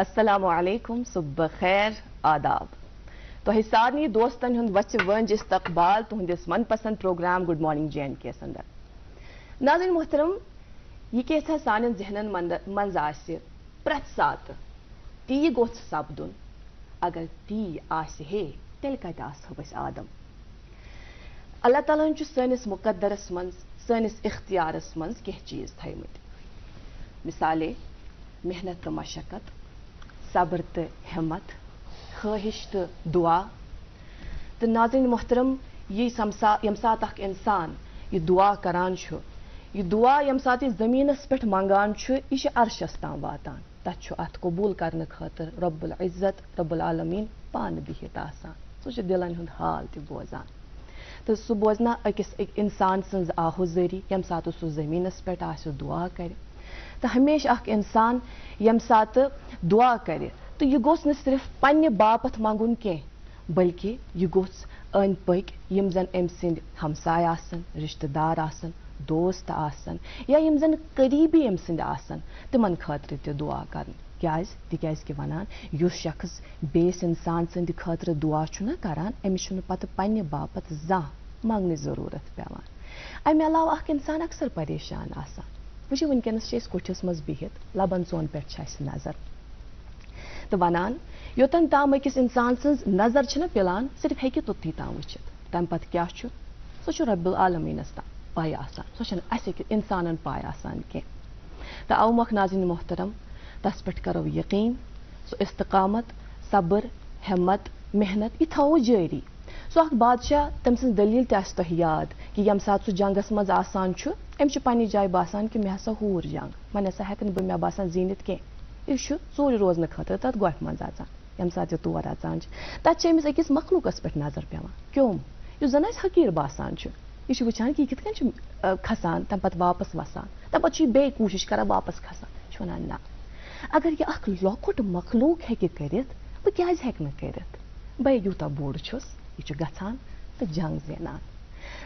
السلام علیکم صبح خیر آداب تو سارنی دوستن ہند وچ ونج استقبال تہندس من پسند programme good morning J and K اندر ناظرین محترم یہ کیسا سان ذہنن منز آسہ پرت سات تی گوژھ سپدن اگر تی آسہ ہے تیل کتہ آسہو أسۍ آدم اللہ تعالیٰ ہن سٲنِس مقدرس منز سٲنِس اختیارس منز کینٛہہ چیز تھٲیمٕتۍ مثالے محنت تو مشقت صبر تو ہمت خواہش تو دعا تو ناظرین محترم یہ یم سات اخ انسان یہ دعا کران چھُ یہ دعا یم سات یہ زمینس پہ منگان چھُ یہ چھُ عرشس تام واتان تت چھُ ات قبول کرنے خاطر رب العزت رب العالمین پان بہت آسان سُہ چھُ دلن ہُنٛد حال تہِ بوزان تو سُہ بوزنا أکِس انسان سٕنٛز آہو ذٔریعہٕ یم سات سُہ زمینس پہ آسہِ دعا کرِ تو ہمیشہ اخ انسان یم سات دعا کرے تو یہ گوژھ نہ صرف پنہ باپت منگن کی بلکہ یہ گوژھ أنٛدۍ پٔکۍ یم زن أمۍ سٕنٛدۍ ہمساے آسن رشتہ دار آسن دوست آسن یا یم زن قریبی أمۍ سٕنٛدۍ آسن تمن خٲطرٕ تہِ دعا کرن تکیازِ کہ ونان یُس شخص بیٚیِس انسان سٕنٛدِ خٲطرٕ دعا چھُنہ کران أمِس چھُنہٕ پتہٕ پننہِ باپت زانٛہہ منگنٕچ ضروٗرت پیوان امہِ علاوٕ اکھ انسان اکثر پریشان آسان وٕچھِو وٕنکیٚنس چھِ أسۍ کُٹھِس منٛز بِہِتھ لبن ژۄن پٮ۪ٹھ چھِ اَسہِ نظر تہٕ ونان یوٚتن تام أکِس انسان سٕنٛز نظر چھِنہ پِلان صرف ہیٚکہِ توٚتتھٕے تام وٕچھِتھ تمہِ پتہٕ کیٛاہ چھُ سُہ چھُ رب العالمیٖنس تام پاے آسان سۄ چھنہٕ اَسہِ انسانن پاے آسان کینٛہہ تہٕ اَوٕ مۄکھ ناظریٖن محترم تس پٮ۪ٹھ کرو یقیٖن سُہ استقامت صبر ہمت محنت یہ تھاوو جٲری سُہ اکھ بادشاہ تٔمۍ سٕنٛز دٔلیٖل تہِ آسہِ تۄہہِ یاد کہِ ییٚمہِ ساتہٕ سُہ جنگس منٛز آسان چھُ أمِس چھُ پننہِ جایہِ باسان کہِ مےٚ ہسا ہوٗر جنگ وۄنۍ ہسا ہٮ۪کہٕ نہٕ بہٕ مےٚ باسان زیٖنِتھ کینٛہہ یہِ چھُ ژوٗرِ روزنہٕ خٲطرٕ تتھ گۄپھِ منٛز اژان ییٚمہِ ساتہٕ یہِ تور اژان چھِ تتھ چھِ أمِس أکِس مخلوٗقس پٮ۪ٹھ نظر پیوان کیوٚم یُس زن اَسہِ حقیٖر باسان چھُ یہِ چھُ وٕچھان کہِ یہِ کِتھ کٔنۍ چھُ کھسان تمہِ پتہٕ واپس وسان تمہِ پتہٕ چھُ یہِ بیٚیہِ کوٗشش کران واپس کھسان یہِ چھُ ونان نہ اگر یہِ اکھ لۄکُٹ مخلوٗق ہیٚکہِ کٔرِتھ بہٕ کیازِ ہیٚکہٕ نہٕ کٔرِتھ بے یوٗتاہ بوٚڑ چھُس یہِ چھُ گژھان تہٕ جنگ زینان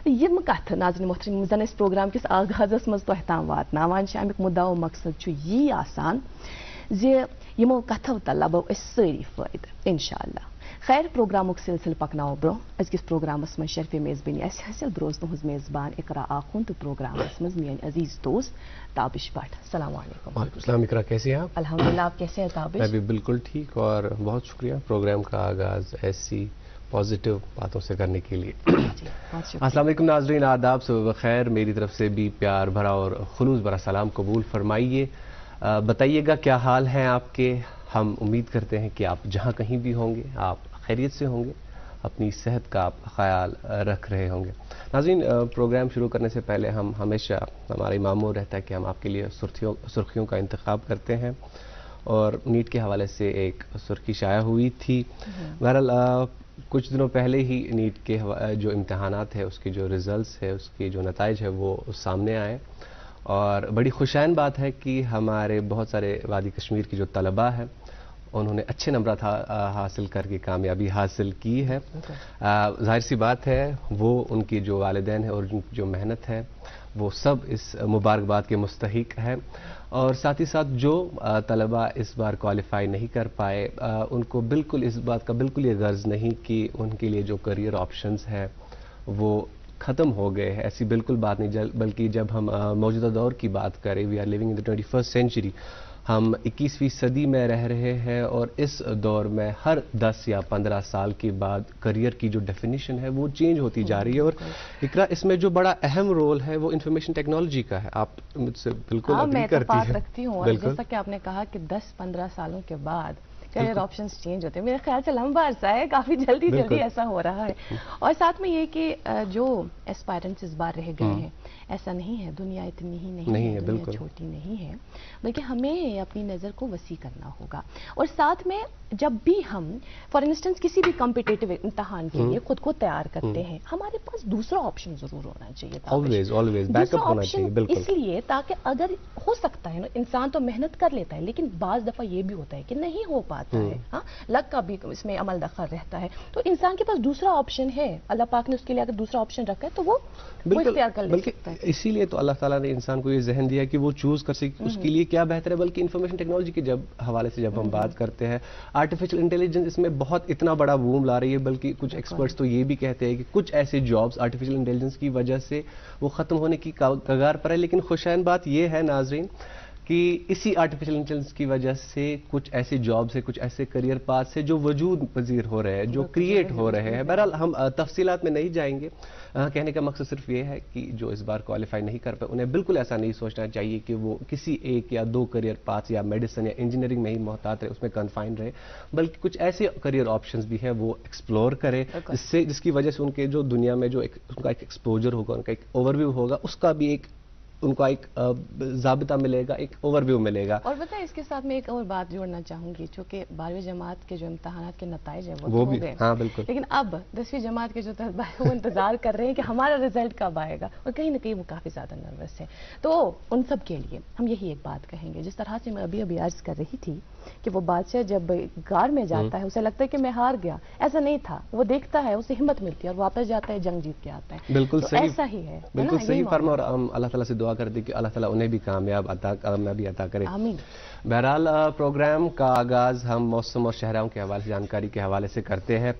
یم کتھٕ ناظریٖن محترم یم زن أسۍ پروگرام کِس آغازس منٛز تۄہہِ تام واتناوان چھِ امیُک مُدا و مقصد چھُ یی آسان زِ یِمو کتھو تل لبو أسۍ سٲری فٲیدٕ انشاء اللہ خیر پروگرامُک سلسلہٕ پکناوو برونٛہہ أزکِس پروگرامس منٛز شرفِ میزبٲنی اسہِ حٲصِل بہٕ روزٕ تُہٕنٛز میزبان اقرا آخوٗن تہٕ پروگرامس منٛز میٲنۍ عزیز دوست تابش بٹ السلام علیکم. وعلیکم السلام اقرا، کیسے ہیں آپ؟ الحمدللہ، آپ کیسے ہیں تابش؟ میں بھی بالکل ٹھیک اور بہت شکریہ پروگرام کا آغاز ایسی پازیٹیو باتوں سے کرنے کے لیے. السلام علیکم ناظرین، آداب، صبح بخیر. میری طرف سے بھی پیار بھرا اور خلوص بھرا سلام قبول فرمائیے. بتائیے گا کیا حال ہیں آپ کے. ہم امید کرتے ہیں کہ آپ جہاں کہیں بھی ہوں گے آپ خیریت سے ہوں گے، اپنی صحت کا آپ خیال رکھ رہے ہوں گے. ناظرین، پروگرام شروع کرنے سے پہلے ہم ہمیشہ ہمارا معمول رہتا ہے کہ ہم آپ کے لیے سرخیوں کا انتخاب کرتے ہیں اور نیٹ کے حوالے سے ایک سرخی شائع ہوئی تھی. بہرحال کچھ دنوں پہلے ہی نیٹ کے جو امتحانات ہے اس کے جو ریزلٹس ہے اس کے جو نتائج ہے وہ سامنے آئے اور بڑی خوشائن بات ہے کہ ہمارے بہت سارے وادی کشمیر کی جو طلباء ہیں انہوں نے اچھے نمبرات حاصل کر کے کامیابی حاصل کی ہے. ظاہر سی بات ہے وہ ان کی جو والدین ہیں اور جو محنت ہے وہ سب اس مبارکباد کے مستحق ہے. اور ساتھ ہی ساتھ جو طلباء اس بار کوالیفائی نہیں کر پائے ان کو بالکل اس بات کا بالکل یہ غرض نہیں کہ ان کے لیے جو کریئر آپشنز ہیں وہ ختم ہو گئے ہیں. ایسی بالکل بات نہیں، بلکہ جب ہم موجودہ دور کی بات کریں، we are living in the 21st century, ہم 21ویں صدی میں رہ رہے ہیں اور اس دور میں ہر 10 یا 15 سال کے بعد کریئر کی جو ڈیفینیشن ہے وہ چینج ہوتی جا رہی ہے. اور اقرا اس میں جو بڑا اہم رول ہے وہ انفارمیشن ٹیکنالوجی کا ہے. آپ مجھ سے بالکل اگری کرتی ہیں؟ میں رکھتی ہوں. جیسا کہ آپ نے کہا کہ 10-15 سالوں کے بعد کریئر آپشنز چینج ہوتے ہیں، میرے خیال سے لمبا عرصہ ہے، کافی جلدی ایسا ہو رہا ہے. اور ساتھ میں یہ کہ جو اسپائرنٹس اس بار رہ گئے ہیں، ایسا نہیں ہے دنیا اتنی ہی نہیں ہے، دنیا چھوٹی نہیں ہے، بلکہ ہمیں اپنی نظر کو وسیع کرنا ہوگا. اور ساتھ میں جب بھی ہم فار انسٹنس کسی بھی کمپٹیٹیو امتحان کے لیے خود کو تیار کرتے ہیں، ہمارے پاس دوسرا آپشن ضرور ہونا چاہیے. آلویز بیک اپ ہونا چاہیے. بالکل اس لیے تاکہ اگر ہو سکتا ہے نا، انسان تو محنت کر لیتا ہے لیکن بعض دفعہ یہ بھی ہوتا ہے کہ نہیں ہو پاتا جاتا ہے, ہاں لک کا بھی اس میں عمل دخل رہتا ہے. تو انسان کے پاس دوسرا آپشن ہے, اللہ پاک نے اس کے لیے اگر دوسرا آپشن رکھا ہے تو وہ اختیار کر لے سکتا ہے. اسی لیے تو اللہ تعالیٰ نے انسان کو یہ ذہن دیا کہ وہ چوز کر سکے اس کے لیے کیا بہتر ہے. بلکہ انفارمیشن ٹیکنالوجی کے حوالے سے جب ہم بات کرتے ہیں, آرٹیفیشل انٹیلیجنس اس میں بہت اتنا بڑا بوم لا رہی ہے. بلکہ کچھ ایکسپرٹس تو یہ بھی کہتے ہیں کہ کچھ ایسے جابس آرٹیفیشل انٹیلیجنس کی وجہ سے وہ ختم ہونے کی کگار پر ہے. لیکن خوشائن بات یہ ہے ناظرین کہ اسی آرٹیفیشل انٹیلیجنس کی وجہ سے کچھ ایسے جابس ہیں, کچھ ایسے کریئر پاتھس ہیں جو وجود پذیر ہو رہے ہیں, جو کریٹ ہو رہے ہیں. بہرحال ہم تفصیلات میں نہیں جائیں گے. کہنے کا مقصد صرف یہ ہے کہ جو اس بار کوالیفائی نہیں کر پائے انہیں بالکل ایسا نہیں سوچنا چاہیے کہ وہ کسی ایک یا دو کریئر پاتھس یا میڈیسن یا انجینئرنگ میں ہی محتاط رہے, اس میں کنفائن رہے. بلکہ کچھ ایسے کریئر آپشنز بھی ہیں وہ ایکسپلور کرے, جس کی وجہ سے ان کے جو دنیا میں جو ان کا ایک ایکسپوجر ہوگا, ان کا ایک اوور ویو ہوگا, اس کا بھی ایک ان کو ایک ضابطہ ملے گا, ایک اوور ویو ملے گا. اور بتائیں اس کے ساتھ میں ایک اور بات جوڑنا چاہوں گی, چونکہ 12ویں جماعت کے جو امتحانات کے نتائج ہیں وہ بھی, ہاں بالکل, لیکن اب 10ویں جماعت کے جو طلبہ ہیں وہ انتظار کر رہے ہیں کہ ہمارا رزلٹ کب آئے گا, اور کہیں نہ کہیں وہ کافی زیادہ نروس ہیں. تو ان سب کے لیے ہم یہی ایک بات کہیں گے, جس طرح سے میں ابھی عرض کر رہی تھی کہ وہ بادشاہ جب غار میں جاتا ہے اسے لگتا ہے کہ میں ہار گیا, ایسا نہیں تھا. وہ دیکھتا ہے, اسے ہمت ملتی ہے اور واپس جاتا ہے, جنگ جیت کے آتا ہے. بالکل صحیح, ایسا ہی ہے, بالکل صحیح فرما. اور ہم اللہ تعالیٰ سے دعا کرتے کہ اللہ تعالیٰ انہیں بھی کامیابی عطا کرے. آمین. بہرحال پروگرام کا آغاز ہم موسم اور شہراؤں کے حوالے سے جانکاری کے حوالے سے کرتے ہیں.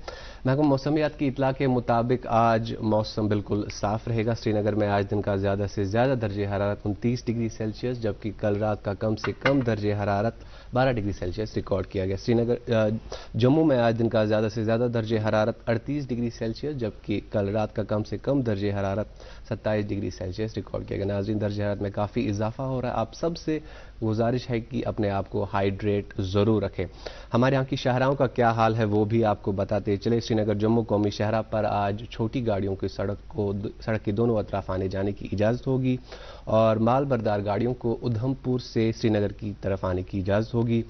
محکمہ موسمیات کی اطلاع کے مطابق آج موسم بالکل صاف رہے گا. سری نگر میں آج دن کا زیادہ سے زیادہ درجہ حرارت 29 ڈگری سیلسیس, جبکہ کل رات کا کم سے کم درجہ حرارت 12 ڈگری سیلسیس ریکارڈ کیا گیا. سری نگر جموں میں آج دن کا زیادہ سے زیادہ درجہ حرارت 38 ڈگری سیلسیس, جبکہ کل رات کا کم سے کم درجہ حرارت 27 ڈگری سیلسیس ریکارڈ کیا گیا. ناظرین, درجہ حرارت میں کافی اضافہ ہو رہا ہے. آپ سب سے گزارش ہے کہ اپنے آپ کو ہائیڈریٹ ضرور رکھیں. ہمارے یہاں کی شاہراہوں کا کیا حال ہے وہ بھی آپ کو بتاتے چلے. سری نگر جموں قومی شاہراہ پر آج چھوٹی گاڑیوں کی سڑک کے دونوں اطراف آنے جانے کی اجازت ہوگی, اور مال بردار گاڑیوں کو ادھم پور سے سری نگر کی طرف آنے کی اجازت ہوگی.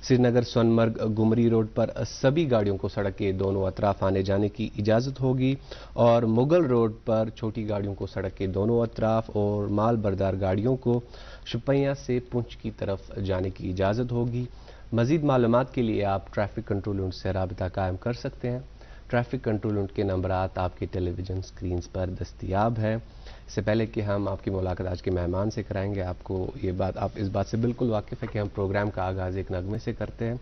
سری نگر سونمرگ گمری روڈ پر سبھی گاڑیوں کو سڑک کے دونوں اطراف آنے جانے کی اجازت ہوگی, اور مغل روڈ پر چھوٹی گاڑیوں کو سڑک کے دونوں اطراف اور مال بردار گاڑیوں کو شپیاں سے پونچھ کی طرف جانے کی اجازت ہوگی. مزید معلومات کے لیے آپ ٹریفک کنٹرول یونٹ سے رابطہ قائم کر سکتے ہیں. ٹریفک کنٹرول یونٹ کے نمبرات آپ کی ٹیلی ویژن سکرینز پر دستیاب ہیں. اس سے پہلے کہ ہم آپ کی ملاقات آج کے مہمان سے کرائیں گے, آپ اس بات سے بالکل واقف ہے کہ ہم پروگرام کا آغاز ایک نغمے سے کرتے ہیں.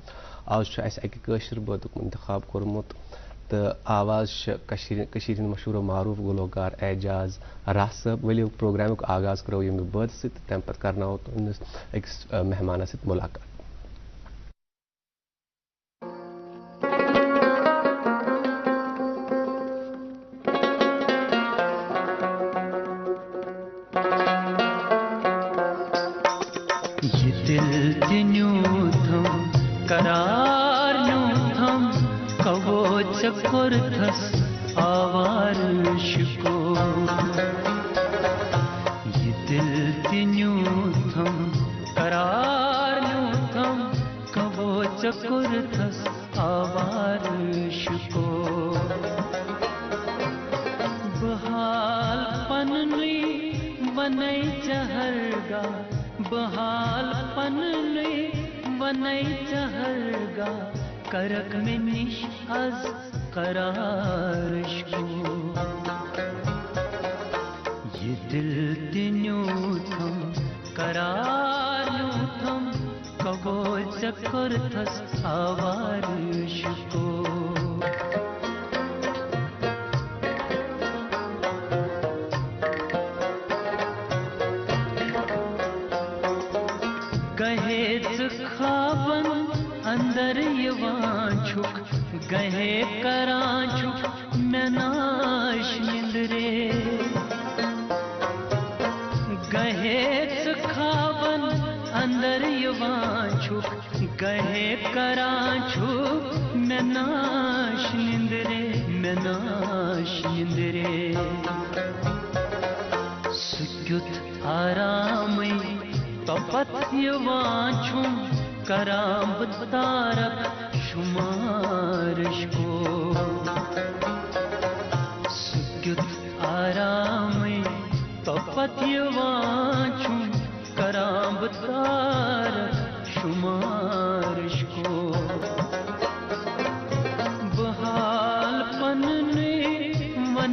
آج اسہ اکہ کٲشِر بٲتُک انتخاب کوٚرمُت تہٕ آواز کٔشیٖرِ ہٕنٛدۍ مشہوٗر و معروٗف گلوکار اعجاز راہ صٲب. ؤلِو پروگرامُک آغاز کرو ییٚمہِ بٲتھ سۭتۍ, تَمہِ پتہٕ کرناوو تُہنٛدِس أکِس مہمانس سۭتۍ ملاقات. کوٚرتھس آوارش کو یہ دل تہِ نیوٗتھم قرار نیوٗتھم کبو کوٚرتھس آوارش کو بحال پننُے ونے چہرگا بحال پننُے ونے چہرگا کرک میں نش از قرارش کو یہ دل تہِ نیوٗتھم قرار نیوٗتھم کبو کوٚرتھس آوارش کو گہے ژٕ خوابن اندر یِوان چھُکھ گہے کران چھُکھ مےٚ ناش نِندرے گہے ژٕ خوابن اندر یِوان چھُکھ گہے کران چھُکھ مےٚ ناش نِندرے مےٚ ناش نِندرے سُہ کیُتھ آرامٕے توپت یِوان چھُم کران بہٕ تارک شُمارش کو سُہ کیُتھ آرامٕے توپت یِوان چھُم کران بہٕ تارک شُمارش کو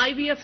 IVF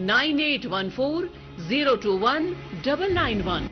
9814-021-991।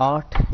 8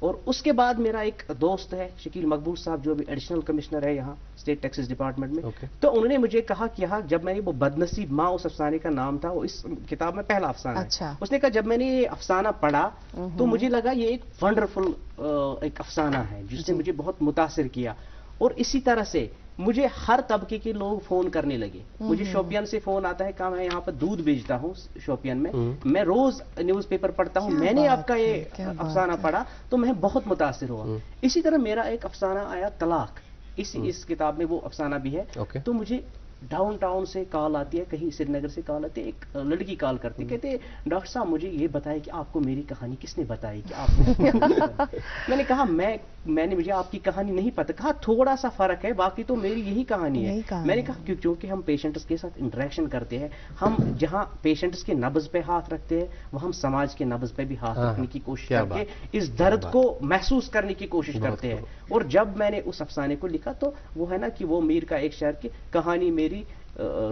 اور اس کے بعد میرا ایک دوست ہے شکیل مقبول صاحب جو بھی ایڈیشنل کمشنر ہے یہاں اسٹیٹ ٹیکسز ڈپارٹمنٹ میں, تو انہوں نے مجھے کہا کہ یہاں جب میں نے وہ بدنصیب ماں اس افسانے کا نام تھا, وہ اس کتاب میں پہلا افسانہ ہے, اس نے کہا جب میں نے یہ افسانہ پڑھا تو مجھے لگا یہ ایک ونڈرفل ایک افسانہ ہے جس نے مجھے بہت متاثر کیا. اور اسی طرح سے مجھے ہر طبقے کے لوگ فون کرنے لگے. مجھے شوپین سے فون آتا ہے کہ میں یہاں پر دودھ بیچتا ہوں شوپین میں روز نیوز پیپر پڑھتا ہوں, میں نے آپ کا یہ افسانہ پڑھا تو میں بہت متاثر ہوا. اسی طرح میرا ایک افسانہ آیا طلاق, اس کتاب میں وہ افسانہ بھی ہے. تو مجھے ڈاؤن ٹاؤن سے کال آتی ہے, کہیں سری نگر سے کال آتی ہے, ایک لڑکی کال کرتی ہے, کہتے ڈاکٹر صاحب مجھے یہ بتائے کہ آپ کو میری کہانی کس نے بتائی کہ آپ میں نے کہا میں نے مجھے آپ کی کہانی نہیں پتا. کہا تھوڑا سا فرق ہے, باقی تو میری یہی کہانی ہے. میں نے کہا کیونکہ ہم پیشنٹس کے ساتھ انٹریکشن کرتے ہیں, ہم جہاں پیشنٹس کے نبض پہ ہاتھ رکھتے ہیں وہ ہم سماج کے نبض پہ بھی ہاتھ رکھنے کی کوشش کر کے اس درد کو محسوس کرنے کی کوشش کرتے ہیں. اور جب میں نے اس افسانے کو لکھا تو وہ ہے نا کہ وہ میر کا ایک شعر کی کہانی میری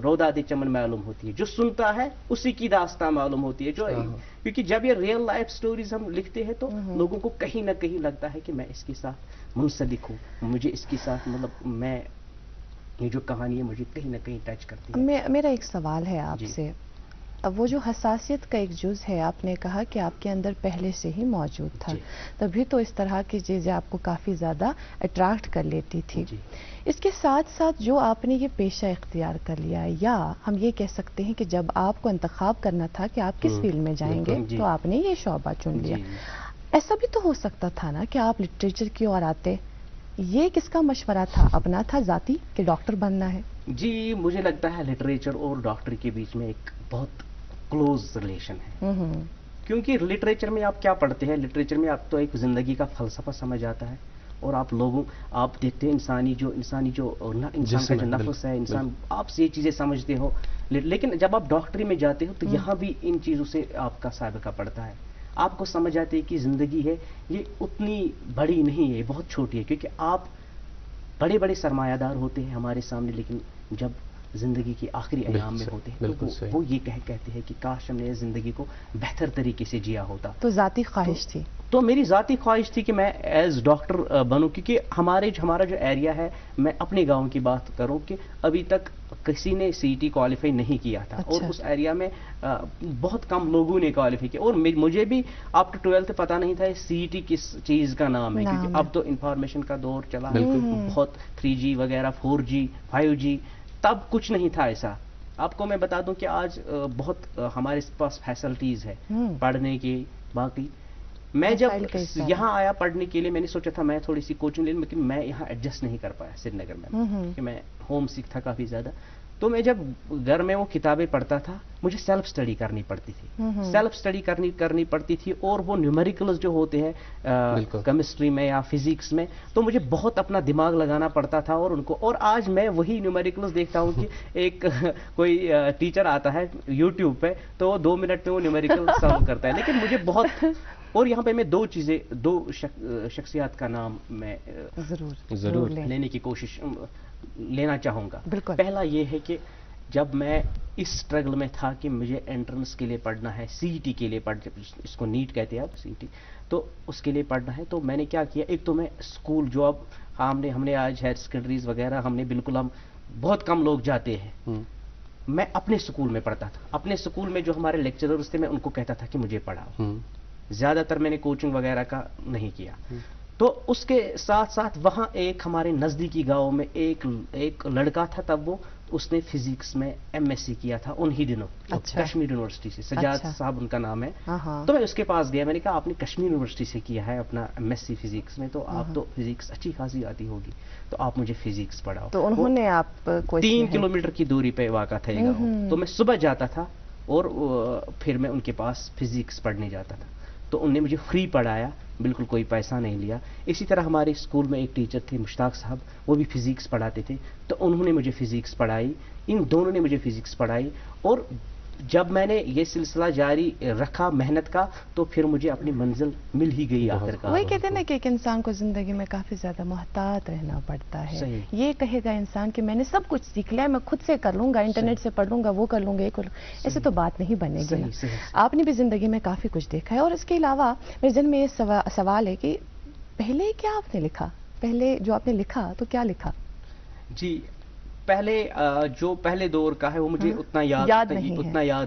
روداد چمن معلوم ہوتی ہے, جو سنتا ہے اسی کی داستان معلوم ہوتی ہے. جو کیونکہ جب یہ ریئل لائف سٹوریز ہم لکھتے ہیں تو لوگوں کو کہیں نہ کہیں لگتا ہے کہ میں اس کے ساتھ منسلک ہوں, مجھے اس کے ساتھ مطلب میں یہ جو کہانی ہے مجھے کہیں نہ کہیں ٹچ کرتی ہے. میرا ایک سوال ہے آپ سے, وہ جو حساسیت کا ایک جز ہے آپ نے کہا کہ آپ کے اندر پہلے سے ہی موجود تھا, تبھی تو اس طرح کی چیزیں آپ کو کافی زیادہ اٹریکٹ کر لیتی تھی. اس کے ساتھ ساتھ جو آپ نے یہ پیشہ اختیار کر لیا, یا ہم یہ kہہ سکتے ہیں کہ جب آپ کو انتخاب کرنا تھا کہ آپ کس فیلڈ میں جائیں گے تو آپ نے یہ شعبہ چن لیا. ایسا بھی تو ہو سکتا تھا نا کہ آپ لٹریچر کی اور آتے, یہ کس کا مشورہ تھا, اپنا تھا ذاتی کہ ڈاکٹر بننا ہے؟ جی مجھے لگتا ہے لٹریچر اور ڈاکٹر کے بیچ میں ایک بہت کلوز ریلیشن ہے, کیونکہ لٹریچر میں آپ کیا پڑھتے ہیں, لٹریچر میں آپ تو ایک زندگی کا فلسفہ سمجھ آتا ہے, اور آپ دیکھتے ہیں انسان کا جو نفس ہے, انسان آپ سے یہ چیزیں سمجھتے ہو. لیکن جب آپ ڈاکٹری میں جاتے ہو تو یہاں بھی ان چیزوں سے آپ کا سابقہ پڑتا ہے, آپ کو سمجھ آتے ہے کہ زندگی ہے یہ اتنی بڑی نہیں ہے, بہت چھوٹی ہے. کیونکہ آپ بڑے بڑے سرمایہ دار ہوتے ہیں ہمارے سامنے, لیکن جب زندگی کے آخری ایام میں ہوتے ہیں تو وہ یہ کہتے ہیں کہ کاش ہم نے زندگی کو بہتر طریقے سے جیا ہوتا. تو ذاتی خواہش تھی, تو میری ذاتی خواہش تھی کہ میں ایز ڈاکٹر بنوں, کیونکہ ہمارا جو ایریا ہے, میں اپنے گاؤں کی بات کروں کہ ابھی تک کسی نے سی ٹی کوالیفائی نہیں کیا تھا, اور اس ایریا میں بہت کم لوگوں نے کوالیفائی کیا, اور مجھے بھی آپ ٹو 12 پتہ نہیں تھا سی ٹی کس چیز کا نام ہے, کیونکہ اب تو انفارمیشن کا دور چلا ہے, بہت 3G وغیرہ 4G 5G, تب کچھ نہیں تھا ایسا. آپ کو میں بتا دوں کہ آج بہت ہمارے پاس فیسلٹیز ہے پڑھنے کی. باقی میں جب یہاں آیا پڑھنے کے لیے میں نے سوچا تھا میں تھوڑی سی کوچنگ لے لوں, لیکن میں یہاں ایڈجسٹ نہیں کر پایا سری نگر میں, کہ میں ہوم سک تھا کافی زیادہ. تو میں جب گھر میں وہ کتابیں پڑھتا تھا مجھے سیلف اسٹڈی کرنی پڑتی تھی, اور وہ نیومیریکلز جو ہوتے ہیں کیمسٹری میں یا فزکس میں, تو مجھے بہت اپنا دماغ لگانا پڑتا تھا اور ان کو. اور آج میں وہی نیومیریکلز دیکھتا ہوں کہ ایک کوئی ٹیچر آتا ہے یوٹیوب پہ تو 2 منٹ میں وہ نیومیریکل سالو کرتا ہے, لیکن مجھے بہت. اور یہاں پہ میں دو شخصیات کا نام میں ضرور لینے کی کوشش لینا چاہوں گا. پہلا یہ ہے کہ جب میں اس اسٹرگل میں تھا کہ مجھے انٹرنس کے لیے پڑھنا ہے, سی ٹی کے لیے اس کو نیٹ کہتے ہیں آپ, سی ٹی, تو اس کے لیے پڑھنا ہے, تو میں نے کیا کیا, ایک تو میں اسکول جو اب ہم نے آج ہائر سیکنڈریز وغیرہ ہم بہت کم لوگ جاتے ہیں, میں اپنے اسکول میں پڑھتا تھا. اپنے اسکول میں جو ہمارے لیکچررز تھے میں ان کو کہتا تھا کہ مجھے پڑھاؤ. زیادہ تر میں نے کوچنگ وغیرہ کا نہیں کیا. تو اس کے ساتھ ساتھ وہاں ایک ہمارے نزدیکی گاؤں میں ایک لڑکا تھا, تب وہ اس نے فزکس میں MSc کیا تھا انہی دنوں کشمیر یونیورسٹی سے, سجاد صاحب ان کا نام ہے. تو میں اس کے پاس گیا, میں نے کہا آپ نے کشمیر یونیورسٹی سے کیا ہے اپنا MSc فزکس میں, تو آپ تو فزکس اچھی خاصی آتی ہوگی, تو آپ مجھے فزکس پڑھاؤ. تو انہوں نے آپ کو 3 کلومیٹر کی دوری پہ واقع تھا یہ گاؤں, تو میں صبح جاتا تھا اور پھر میں ان کے پاس فزکس پڑھنے جاتا تھا. تو انہوں نے مجھے فری پڑھایا, بالکل کوئی پیسہ نہیں لیا. اسی طرح ہمارے اسکول میں ایک ٹیچر تھے مشتاق صاحب, وہ بھی فزکس پڑھاتے تھے, تو انہوں نے مجھے فزکس پڑھائی. ان دونوں نے مجھے فزکس پڑھائی, اور جب میں نے یہ سلسلہ جاری رکھا محنت کا تو پھر مجھے اپنی منزل مل ہی گئی آخر کار. وہی کہتے ہیں نا کہ ایک انسان کو زندگی میں کافی زیادہ محتاط رہنا پڑتا ہے. یہ کہے گا انسان کہ میں نے سب کچھ سیکھ لیا, میں خود سے کر لوں گا, انٹرنیٹ سے پڑھ لوں گا, وہ کر لوں گا, یہ کر لوں گا, ایسے تو بات نہیں بنے گی. آپ نے بھی زندگی میں کافی کچھ دیکھا ہے. اور اس کے علاوہ میرے ذہن میں یہ سوال ہے کہ پہلے کیا آپ نے لکھا؟ پہلے جو آپ نے لکھا تو کیا لکھا؟ جی پہلے جو پہلے دور کا ہے وہ مجھے اتنا یاد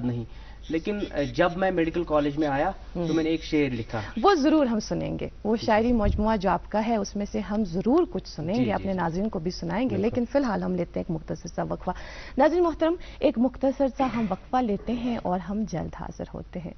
نہیں، لیکن جب میں میڈیکل کالج میں آیا تو میں نے ایک شعر لکھا، وہ ضرور ہم سنیں گے. وہ شاعری مجموعہ جو آپ کا ہے اس میں سے ہم ضرور کچھ سنیں گے، اپنے ناظرین کو بھی سنائیں گے، لیکن فی الحال ہم لیتے ہیں ایک مختصر سا وقفہ. ناظرین محترم، ایک مختصر سا ہم وقفہ لیتے ہیں اور ہم جلد حاضر ہوتے ہیں.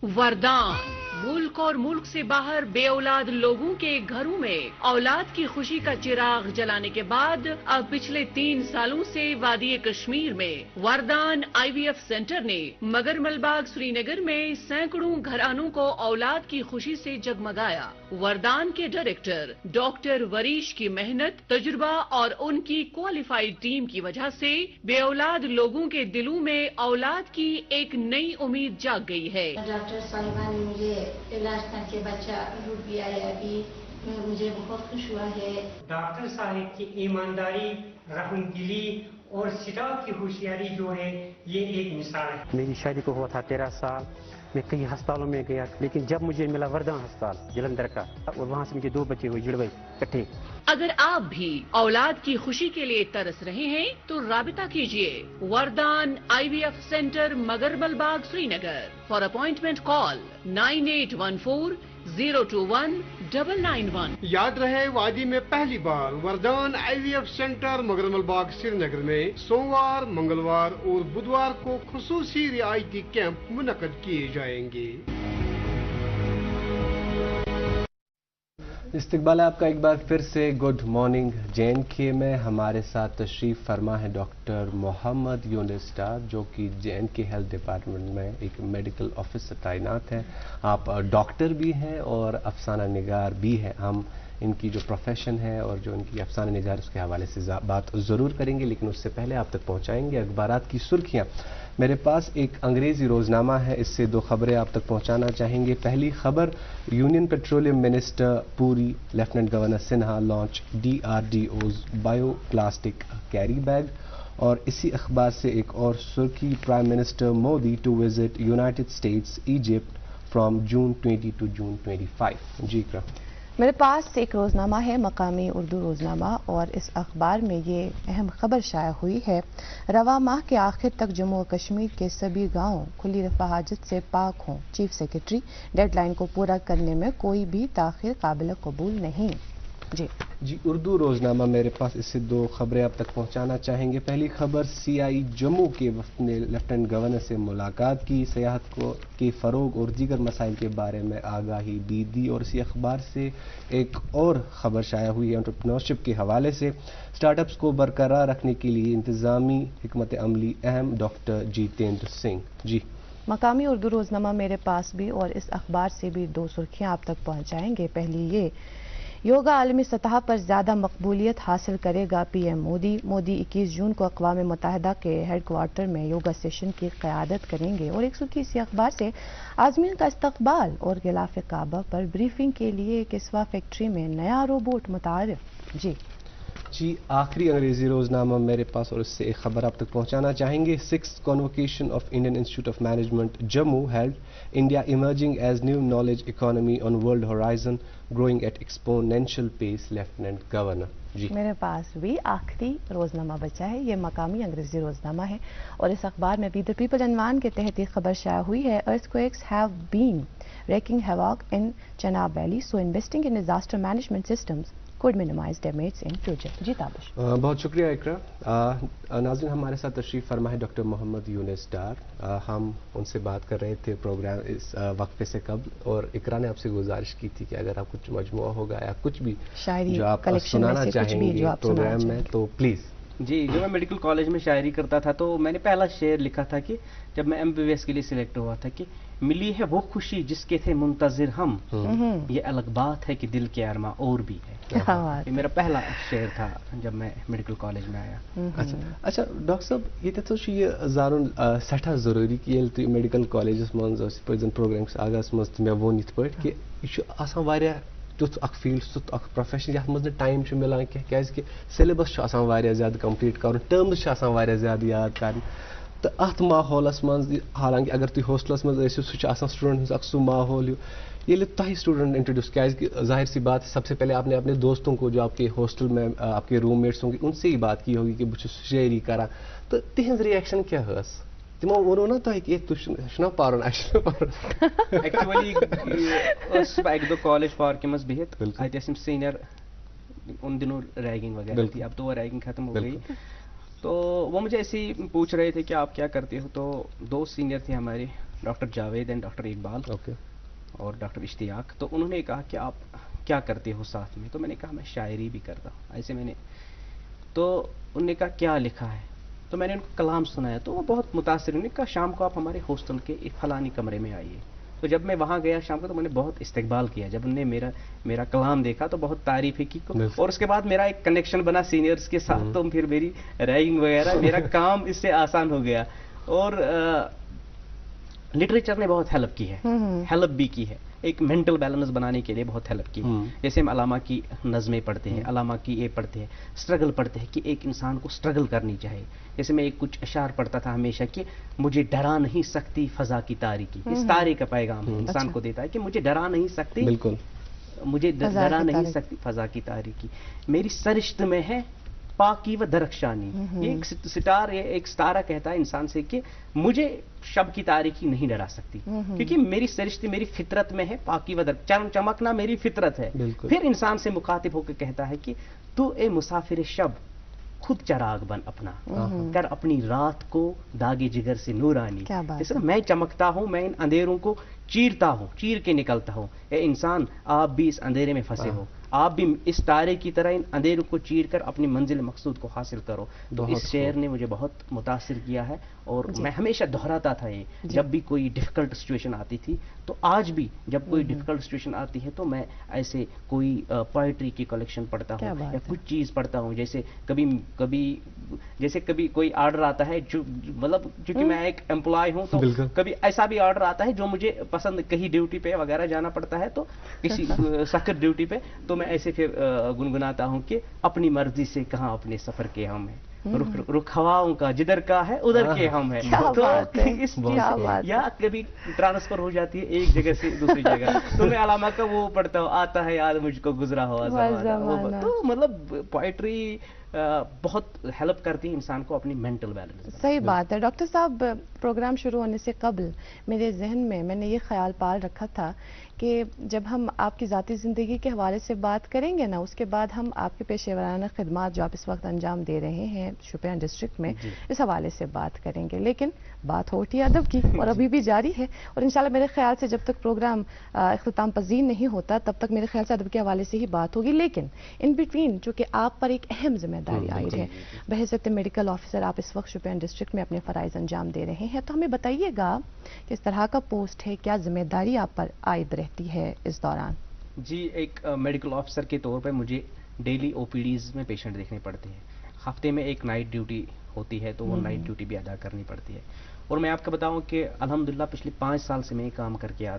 وردان ملک اور ملک سے باہر بے اولاد لوگوں کے گھروں میں اولاد کی خوشی کا چراغ جلانے کے بعد اب پچھلے 3 سالوں سے وادی کشمیر میں وردان IVF سینٹر نے مگر ملباغ سری نگر میں سینکڑوں گھرانوں کو اولاد کی خوشی سے جگمگایا. وردان کے ڈائریکٹر ڈاکٹر وریش کی محنت، تجربہ اور ان کی کوالیفائڈ ٹیم کی وجہ سے بے اولاد لوگوں کے دلوں میں اولاد کی ایک نئی امید جاگ گئی ہے. ڈاکٹر صاحبہ نے مجھے علاج کر کے بچہ روٹ بھی آیا ابھی، مجھے بہت خوش ہوا ہے. ڈاکٹر صاحب کی ایمانداری، رحم دلی اور اسٹاف کی ہوشیاری جو ہے یہ ایک مثال ہے. میری شادی کو ہوا تھا 13 سال، میں کئی ہسپتالوں میں گیا، لیکن جب مجھے ملا وردان ہسپتال جلندھر کا، اور وہاں سے مجھے 2 بچے ہوئے جڑوے کٹھے. اگر آپ بھی اولاد کی خوشی کے لیے ترس رہے ہیں تو رابطہ کیجیے وردان IVF سینٹر مگر ملباغ سری نگر. فار اپوائنٹمنٹ کال 9814-021-991. یاد رہے وادی میں پہلی بار وردان IVF سینٹر مگر ملباغ سری نگر میں سوموار، منگلوار اور بدوار کو خصوصی رعایتی کیمپ منعقد کیے جائیں گے. استقبال ہے آپ کا ایک بار پھر سے. گڈ مارننگ JNK میں ہمارے ساتھ تشریف فرما ہے ڈاکٹر محمد یونس ڈار، جو کہ JNK ہیلتھ ڈپارٹمنٹ میں ایک میڈیکل آفیسر تعینات ہیں. آپ ڈاکٹر بھی ہیں اور افسانہ نگار بھی ہیں. ہم ان کی جو پروفیشن ہے اور جو ان کی افسانہ نگار اس کے حوالے سے بات ضرور کریں گے، لیکن اس سے پہلے آپ تک پہنچائیں گے اخبارات کی سرخیاں. میرے پاس ایک انگریزی روزنامہ ہے، اس سے 2 خبریں آپ تک پہنچانا چاہیں گے. پہلی خبر، union petroleum minister Puri lieutenant governor Sinha launch DRDO's bio plastic carry bag. اور اسی اخبار سے ایک اور سرخی، prime minister Modi to visit United States Egypt from June 20 to June 25. جی اقرا. میرے پاس ایک روزنامہ ہے، مقامی اردو روزنامہ، اور اس اخبار میں یہ اہم خبر شائع ہوئی ہے: رواں ماہ کے آخر تک جموں و کشمیر کے سبھی گاؤں کھلی رفع حاجت سے پاک ہوں. Chief secretary. ڈیڈ لائن کو پورا کرنے میں کوئی بھی تاخیر قابل قبول نہیں. جی اردو روزنامہ میرے پاس، اس سے 2 خبریں آپ تک پہنچانا چاہیں گے. پہلی خبر، CI جموں کے وفد نے لیفٹیننٹ گورنر سے ملاقات کی، سیاحت کے فروغ اور دیگر مسائل کے بارے میں آگاہی بھی دی. اور اسی اخبار سے ایک اور خبر شائع ہوئی ہے انٹرپرینورشپ کے حوالے سے: اسٹارٹ اپس کو برقرار رکھنے کے لیے انتظامی حکمت عملی اہم. ڈاکٹر جیتیندر سنگھ. جی مقامی اردو روزنامہ میرے پاس بھی، اور اس اخبار سے بھی 2 سرخیاں آپ تک پہنچائیں گے. پہلی یہ: یوگا عالمی سطح پر زیادہ مقبولیت حاصل کرے گا PM مودی. مودی 21 جون کو اقوام متحدہ کے ہیڈ کوارٹر میں یوگا سیشن کی قیادت کریں گے. اور ایک سرخی اسی اخبار سے: عازمین کا استقبال اور غلاف کعبہ پر بریفنگ کے لیے کسوہ فیکٹری میں نیا روبوٹ متعارف. جی آخری انگریزی روزنامہ میرے پاس، اور اس سے ایک خبر آپ تک پہنچانا چاہیں گے. 6th Convocation of Indian Institute of Management Jammu held. India emerging as new knowledge economy on world horizon, growing at exponential pace. Lieutenant governor. جی میرے پاس بھی آخری روزنامہ بچا ہے، یہ مقامی انگریزی روزنامہ ہے، اور اس اخبار میں بھی دی پیپل عنوان کے تحت ایک خبر شائع ہوئی ہے: Earthquakes have been wreaking havoc in Chenab Valley, so investing in disaster management systems could minimize damage in future. جی تابش. بہت شکریہ اقرا. ناظرین، ہمارے ساتھ تشریف فرما ہے ڈاکٹر محمد یونس ڈار. ہم ان سے بات کر رہے تھے پروگرام اس وقفے سے قبل، اور اقرا نے آپ سے گزارش کی تھی کہ اگر آپ کچھ مجموعہ ہوگا یا کچھ بھی شاعری جو آپ سنانا چاہیں گے پروگرام میں تو پلیز. جی جو میں میڈیکل کالج میں شاعری کرتا تھا تو میں نے پہلا شعر لکھا تھا کہ جب میں MBBS کے لیے سلیکٹ ہوا تھا کہ ملی ہے وہ خوشی جس کے تھے منتظر ہم، یہ الگ بات ہے کہ دل کے ارماں اور بھی ہے. یہ میرا پہلا شعر تھا جب میں میڈیکل کالج میں آیا. اچھا ڈاکٹر صاحب، یہ زانن سٹھا ضروری کہ ییٚلہِ تُہۍ میڈیکل کالجس منٛز ٲسِو یِتھ پٲٹھۍ زن پروگرامس آغاز منٛز تہِ مےٚ ووٚن یِتھ پٲٹھۍ کہِ یہِ چھُ آسان واریاہ تیُتھ اکھ فیٖلڈ، تیُتھ اکھ پروفیشن یتھ منٛز نہٕ ٹایم چھُ مِلان کینٛہہ، کیازکہِ سیلبس چھُ آسان واریاہ زیادٕ کمپلیٖٹ کرُن، ٹٔرمز چھِ آسان واریاہ زیادٕ یاد کرٕنۍ. تہٕ اتھ ماحولس منٛز حالانکہِ اگر تُہۍ ہوسٹلس منٛز ٲسِو سُہ چھُ آسان سٹوڈنٹ ہٕنٛز اکھ سُہ ماحول ہیوٗ یہ لطفہ ہی اسٹوڈنٹ انٹروڈیوس کیا ہے، ظاہر سی بات ہے سب سے پہلے آپ نے اپنے دوستوں کو جو آپ کے ہاسٹل میں آپ کے روم میٹس ہوں گے ان سے ہی بات کی ہوگی کہ بہت شیئری کرا، تو تہذ ریئیکشن کیا ٲس؟ تمو ووٚنوٕ نا تۄہہِ کہِ تُہۍ چھُنا پرُن اَسہِ چھُنہٕ پرُن؟ ایکچولی ٲسٕس بہٕ اَکہِ دۄہ کالج پارکہِ منٛز بِہِتھ، اَتہِ ٲسۍ یِم سیٖنیر ان دنوں ریگنگ وغیرہ تھی، اب تو وہ ریگنگ ختم ہو گئی، تو وہ مجھے ایسے ہی پوچھ رہے تھے کہ آپ کیا کرتے ہو، تو دو سینئر تھے ہمارے، doctor Javed and doctor Iqbal اور ڈاکٹر اشتیاق، تو انہوں نے کہا کہ آپ کیا کرتے ہو ساتھ میں، تو میں نے کہا میں شاعری بھی کرتا ہوں، ایسے میں نے، تو انہوں نے کہا کیا لکھا ہے، تو میں نے ان کو کلام سنایا، تو وہ بہت متاثر، انہوں نے کہا شام کو آپ ہمارے ہاسٹل کے فلانی کمرے میں آئیے، تو جب میں وہاں گیا شام کو تو میں نے بہت استقبال کیا، جب انہوں نے میرا کلام دیکھا تو بہت تعریفیں کی، اور اس کے بعد میرا ایک کنیکشن بنا سینئرز کے ساتھ، تو پھر میری ریگنگ وغیرہ میرا کام اس سے آسان ہو گیا، اور لٹریچر نے بہت ہیلپ کی ہے، ہیلپ بھی کی ہے، ایک مینٹل بیلنس بنانے کے لیے بہت ہیلپ کی ہے، جیسے ہم علامہ کی نظمیں پڑھتے ہیں، علامہ کی یہ پڑھتے ہیں، اسٹرگل پڑھتے ہیں کہ ایک انسان کو اسٹرگل کرنی چاہیے، جیسے میں ایک کچھ اشعار پڑھتا تھا ہمیشہ کہ مجھے ڈرا نہیں سکتی فضا کی تاریکی، اس تارے کا پیغام انسان کو دیتا ہے کہ مجھے ڈرا نہیں سکتی، بالکل مجھے ڈرا نہیں سکتی فضا کی تاریکی، میری سرشت میں ہے پاکی و درخشانی، یہ ایک سٹار، ایک ستارہ کہتا ہے انسان سے کہ مجھے شب کی تاریکی نہیں ڈرا سکتی، کیونکہ میری سرشت میری فطرت میں ہے، پاکی و چمکنا میری فطرت ہے، پھر انسان سے مخاطب ہو کے کہتا ہے کہ تو اے مسافر شب خود چراغ بن اپنا، کر اپنی رات کو داغے جگر سے نورانی، جیسے میں چمکتا ہوں، میں ان اندھیروں کو چیرتا ہوں، چیر کے نکلتا ہوں، اے انسان آپ بھی اس اندھیرے میں پھنسے ہو، آپ بھی اس تارے کی طرح ان اندھیروں کو چیر کر اپنی منزل مقصود کو حاصل کرو، تو اس شعر نے مجھے بہت متاثر کیا ہے، اور میں ہمیشہ دہراتا تھا یہ، جب بھی کوئی ڈیفیکلٹ سچویشن آتی تھی، تو آج بھی جب کوئی ڈیفیکلٹ سچویشن آتی ہے تو میں ایسے کوئی پوئٹری کی کلیکشن پڑھتا ہوں یا کچھ چیز پڑھتا ہوں، جیسے کبھی کوئی آرڈر آتا ہے، جو مطلب چونکہ میں ایک امپلائی ہوں تو کبھی ایسا بھی آرڈر آتا ہے جو مجھے پسند، کہیں ڈیوٹی پہ وغیرہ جانا پڑتا ہے، تو کسی سخت ڈیوٹی پہ، تو میں ایسے پھر گنگناتا ہوں کہ اپنی مرضی سے کہاں اپنے سفر کے ہم ہیں، رخ ہواؤں کا جدھر کا ہے ادھر کے ہم ہیں، تو اس یا کبھی ٹرانسفر ہو جاتی ہے ایک جگہ سے دوسری جگہ، تو میں علامہ کا وہ پڑھتا ہوں، آتا ہے یاد مجھ کو گزرا ہوا زمانہ، تو مطلب پوئٹری بہت ہیلپ کرتی ہے انسان کو اپنی مینٹل بیلنس۔ صحیح بات ہے ڈاکٹر صاحب، پروگرام شروع ہونے سے قبل میرے ذہن میں نے یہ خیال پال رکھا تھا کہ جب ہم آپ کی ذاتی زندگی کے حوالے سے بات کریں گے نا، اس کے بعد ہم آپ کے پیشہ ورانہ خدمات جو آپ اس وقت انجام دے رہے ہیں شوپیان ڈسٹرکٹ میں، اس حوالے سے بات کریں گے، لیکن بات ہوتی ہے ادب کی اور ابھی بھی جاری ہے، اور انشاءاللہ میرے خیال سے جب تک پروگرام اختتام پذیر نہیں ہوتا تب تک میرے خیال سے ادب کے حوالے سے ہی بات ہوگی، لیکن ان بٹوین چونکہ آپ پر ایک اہم ذمہ داری عائد ہے، بحیثیت میڈیکل آفیسر آپ اس وقت شوپیان ڈسٹرکٹ میں اپنے فرائض انجام دے رہے ہیں، تو ہمیں بتائیے گا کہ اس طرح کا پوسٹ ہے، کیا ذمہ داری آپ پر عائد رہتی ہے اس دوران؟ جی، ایک میڈیکل آفیسر کے طور پہ مجھے ڈیلی او پی ڈیز میں پیشنٹ دیکھنے پڑتے ہیں، ہفتے میں ایک نائٹ ڈیوٹی ہوتی ہے تو وہ نائٹ ڈیوٹی بھی ادا کرنی پڑتی ہے، اور میں آپ کو بتاؤں کہ الحمدللہ پچھلے 5 سال سے میں یہ کام کر کے آ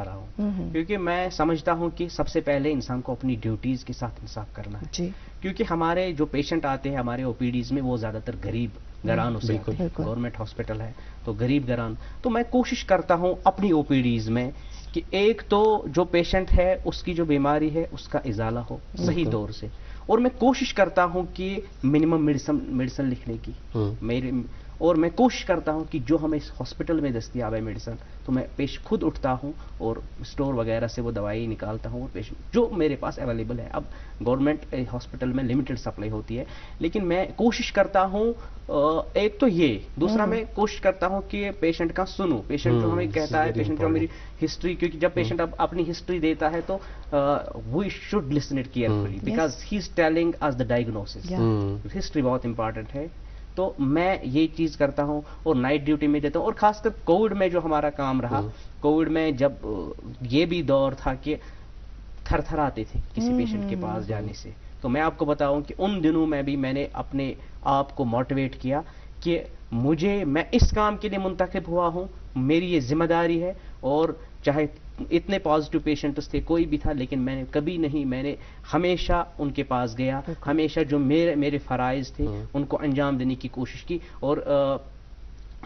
رہا ہوں، کیونکہ میں سمجھتا ہوں کہ سب سے پہلے انسان کو اپنی ڈیوٹیز کے ساتھ انصاف کرنا ہے، کیونکہ ہمارے جو پیشنٹ آتے ہیں ہمارے او پی ڈیز میں وہ زیادہ تر غریب گھرانوں سے، گورنمنٹ ہاسپٹل ہے تو غریب گھران، تو میں کوشش کرتا ہوں اپنی او پی ڈیز میں کہ ایک تو جو پیشنٹ ہے اس کی جو بیماری ہے اس کا ازالہ ہو صحیح دور سے، اور میں کوشش کرتا ہوں کہ منیمم میڈیسن لکھنے کی، اور میں کوشش کرتا ہوں کہ جو ہمیں اس ہاسپٹل میں دستیاب ہے میڈیسن تو میں خود اٹھتا ہوں اور اسٹور وغیرہ سے وہ دوائی نکالتا ہوں، اور پیشنٹ جو میرے پاس اویلیبل ہے، اب گورنمنٹ ہاسپٹل میں لمیٹڈ سپلائی ہوتی ہے، لیکن میں کوشش کرتا ہوں ایک تو یہ، دوسرا میں کوشش کرتا ہوں کہ پیشنٹ کا سنوں، پیشنٹ جو ہمیں کہتا ہے، پیشنٹ جو میری ہسٹری، کیونکہ جب پیشنٹ اب اپنی ہسٹری دیتا ہے تو we should listen it carefully because he is telling us the diagnosis, history بہت امپارٹنٹ ہے، تو میں یہ چیز کرتا ہوں، اور نائٹ ڈیوٹی میں دیتا ہوں، اور خاص کر کووڈ میں جو ہمارا کام رہا، کووڈ میں جب یہ بھی دور تھا کہ تھر تھر آتے تھے کسی پیشنٹ کے پاس جانے سے، تو میں آپ کو بتاؤں کہ ان دنوں میں بھی میں نے اپنے آپ کو موٹیویٹ کیا کہ میں اس کام کے لیے منتخب ہوا ہوں، میری یہ ذمہ داری ہے، اور چاہے اتنے پازیٹیو پیشنٹس تھے، کوئی بھی تھا، لیکن میں نے کبھی نہیں، میں نے ہمیشہ ان کے پاس گیا، ہمیشہ جو میرے فرائض تھے ان کو انجام دینے کی کوشش کی، اور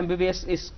MBBS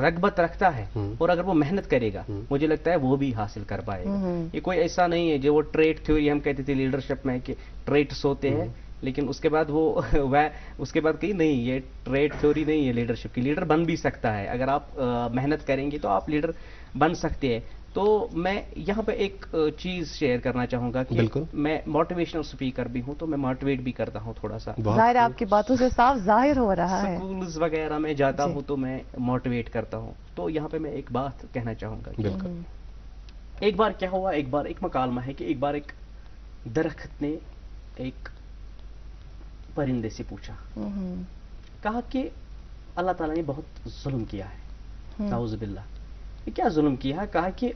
رغبت رکھتا ہے اور اگر وہ محنت کرے گا، مجھے لگتا ہے وہ بھی حاصل کر پائے گا. یہ کوئی ایسا نہیں ہے جو وہ ٹریٹ تھیوری ہم کہتے تھے لیڈرشپ میں کہ ٹریٹس ہوتے ہیں، لیکن اس کے بعد وہ اس کے بعد کہیں نہیں، یہ ٹریٹ تھیوری نہیں ہے لیڈرشپ کی. لیڈر بن بھی سکتا ہے، اگر آپ محنت کریں گے تو آپ لیڈر بن سکتے ہیں. تو میں یہاں پہ ایک چیز شیئر کرنا چاہوں گا کہ میں موٹیویشنل اسپیکر بھی ہوں، تو میں موٹیویٹ بھی کرتا ہوں تھوڑا سا. ظاہر آپ کی باتوں سے صاف ظاہر ہو رہا ہے. سکولز وغیرہ میں جاتا ہوں تو میں موٹیویٹ کرتا ہوں. تو یہاں پہ میں ایک بات کہنا چاہوں گا. بالکل. ایک بار کیا ہوا، ایک بار ایک مکالمہ ہے کہ ایک بار ایک درخت نے ایک پرندے سے پوچھا، کہا کہ اللہ تعالیٰ نے بہت ظلم کیا ہے، اعوذ باللہ. یہ کیا ظلم کیا ہے؟ کہا کہ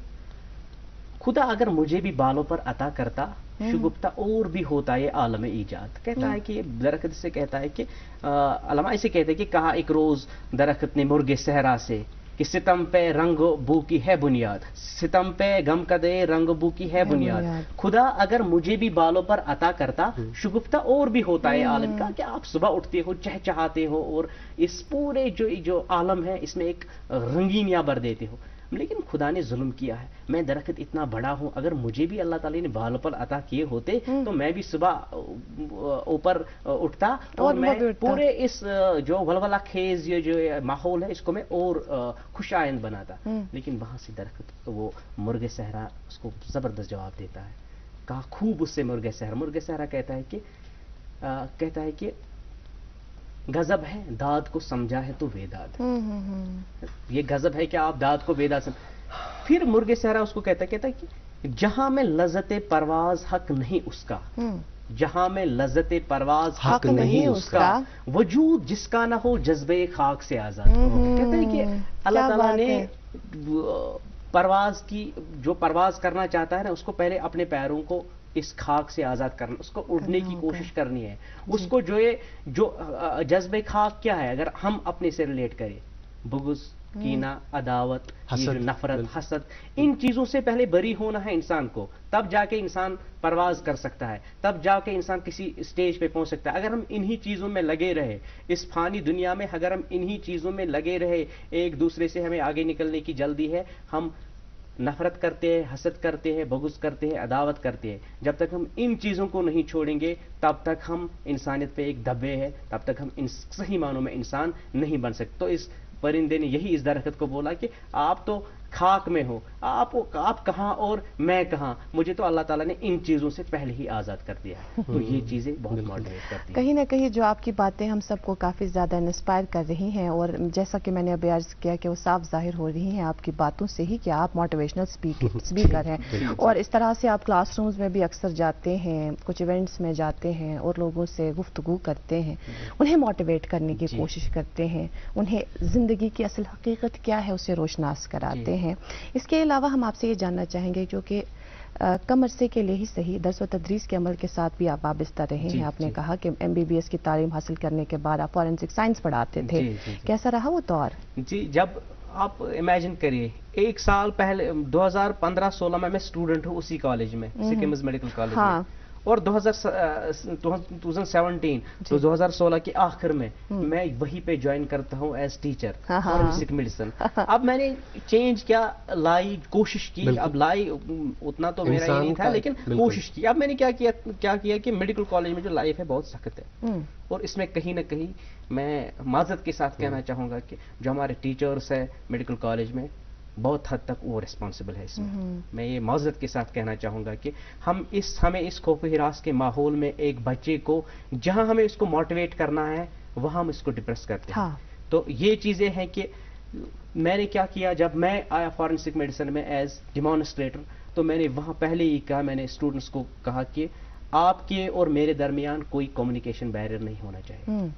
خدا اگر مجھے بھی بالوں پر عطا کرتا، شگفتہ اور بھی ہوتا یہ عالم ایجاد. کہتا ہے کہ یہ درخت سے کہتا ہے کہ علماء اسے کہتے ہیں کہ کہا ایک روز درخت نے مرغ صحرا سے کہ ستم پہ رنگ بو کی ہے بنیاد، ستم پہ غم کدے رنگ بو کی ہے بنیاد. خدا اگر مجھے بھی بالوں پر عطا کرتا، شگفتہ اور بھی ہوتا ہے عالم کا، کہ آپ صبح اٹھتے ہو، چہچہاتے ہو اور اس پورے جو عالم ہے اس میں ایک رنگینیاں بھر دیتے ہو. لیکن خدا نے ظلم کیا ہے. میں درخت اتنا بڑا ہوں، اگر مجھے بھی اللہ تعالیٰ نے بالوں پر عطا کیے ہوتے تو میں بھی صبح اوپر اٹھتا اور میں پورے اس جو ولولہ خیز یہ جو ماحول ہے اس کو میں اور خوش آئند بناتا. لیکن وہاں سے درخت وہ مرغ صحرا اس کو زبردست جواب دیتا ہے. کہا خوب اس سے مرغ صحرا کہتا ہے کہ غضب ہے داد کو سمجھا ہے تو ویداد. یہ غضب ہے کہ آپ داد کو ویداد پھر مرغ صحرا اس کو کہتا ہے کہ جہاں میں لذت پرواز حق نہیں اس کا، جہاں میں لذت پرواز حق نہیں اس کا، وجود جس کا نہ ہو جذبے خاک سے آزاد. کہتے ہیں کہ اللہ تعالیٰ نے پرواز کی جو پرواز کرنا چاہتا ہے نا، اس کو پہلے اپنے پیروں کو اس خاک سے آزاد کرنا، اس کو اڑنے کی کوشش کرنی ہے. اس کو جو جذبہ خاک کیا ہے، اگر ہم اپنے سے ریلیٹ کریں، بغض، کینہ، عداوت، نفرت، حسد، ان چیزوں سے پہلے بری ہونا ہے انسان کو، تب جا کے انسان پرواز کر سکتا ہے، تب جا کے انسان کسی اسٹیج پہ پہنچ سکتا ہے. اگر ہم انہی چیزوں میں لگے رہے اس فانی دنیا میں، اگر ہم انہی چیزوں میں لگے رہے، ایک دوسرے سے ہمیں آگے نکلنے کی جلدی ہے، ہم نفرت کرتے ہیں، حسد کرتے ہیں، بغض کرتے ہیں، عداوت کرتے ہیں. جب تک ہم ان چیزوں کو نہیں چھوڑیں گے تب تک ہم انسانیت پہ ایک دبے ہیں، تب تک ہم صحیح معنوں میں انسان نہیں بن سکتے. تو اس پرندے نے یہی اس درخت کو بولا کہ آپ تو خاک میں ہو، آپ کہاں اور میں کہاں، مجھے تو اللہ تعالیٰ نے ان چیزوں سے پہلے ہی آزاد کر دیا ہے. تو یہ چیزیں بہت موٹیویٹ کرتی ہیں. کہیں نہ کہیں جو آپ کی باتیں ہم سب کو کافی زیادہ انسپائر کر رہی ہیں، اور جیسا کہ میں نے ابھی عرض کیا کہ وہ صاف ظاہر ہو رہی ہیں آپ کی باتوں سے ہی کہ آپ موٹیویشنل اسپیکر ہیں. اور اس طرح سے آپ کلاس رومز میں بھی اکثر جاتے ہیں، کچھ ایونٹس میں جاتے ہیں اور لوگوں سے گفتگو کرتے ہیں، انہیں موٹیویٹ کرنے کی کوشش کرتے ہیں، انہیں زندگی کی اصل حقیقت کیا ہے اسے روشناس کراتے ہیں. اس کے علاوہ ہم آپ سے یہ جاننا چاہیں گے جو کہ کم عرصے کے لیے ہی صحیح درس و تدریس کے عمل کے ساتھ بھی آپ وابستہ رہے ہیں. آپ نے کہا کہ MBBS کی تعلیم حاصل کرنے کے بعد آپ فورینسک سائنس پڑھاتے تھے. کیسا رہا وہ دور؟ جی، جب آپ امیجن کریے ایک سال پہلے 2015-16 میں اسٹوڈنٹ ہوں اسی کالج میں، سکمز میڈیکل کالج میں، اور 2017 تو 2016 کے آخر میں میں وہیں پہ جوائن کرتا ہوں ایز ٹیچر فورینسک میڈیسن. اب میں نے چینج کیا لائی، کوشش کی، اب لائی اتنا تو میرا ہی نہیں تھا لیکن کوشش کی. اب میں نے کیا کیا کہ میڈیکل کالج میں جو لائف ہے بہت سخت ہے، اور اس میں کہیں نہ کہیں میں معذرت کے ساتھ کہنا چاہوں گا کہ جو ہمارے ٹیچرس ہیں میڈیکل کالج میں بہت حد تک وہ ریسپانسبل ہے اس میں یہ معذرت کے ساتھ کہنا چاہوں گا کہ ہمیں اس خوف و ہراس کے ماحول میں ایک بچے کو جہاں ہمیں اس کو موٹیویٹ کرنا ہے وہاں ہم اس کو ڈپریس کرتے ہیں. تو یہ چیزیں ہیں کہ میں نے کیا جب میں آیا فورینسک میڈیسن میں ایز ڈیمانسٹریٹر، تو میں نے وہاں پہلے ہی کہا، میں نے اسٹوڈنٹس کو کہا کہ آپ کے اور میرے درمیان کوئی کمیونیکیشن بیریئر نہیں ہونا چاہیے.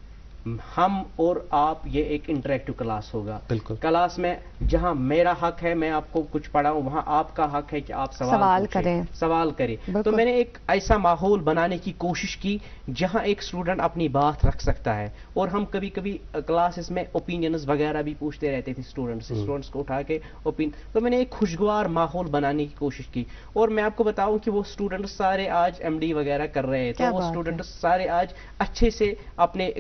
ہم اور آپ یہ ایک انٹریکٹیو کلاس ہوگا. کلاس میں جہاں میرا حق ہے میں آپ کو کچھ پڑھاؤں، وہاں آپ کا حق ہے کہ آپ سوال کریں. تو میں نے ایک ایسا ماحول بنانے کی کوشش کی جہاں ایک اسٹوڈنٹ اپنی بات رکھ سکتا ہے. اور ہم کبھی کبھی کلاسز میں اوپینینز وغیرہ بھی پوچھتے رہتے تھے اسٹوڈنٹس کو اٹھا کے تو میں نے ایک خوشگوار ماحول بنانے کی کوشش کی. اور میں آپ کو بتاؤں کہ وہ اسٹوڈنٹس سارے آج MD وغیرہ کر رہے ہیں، تو وہ اسٹوڈنٹس سارے آج اچھے سے اپنے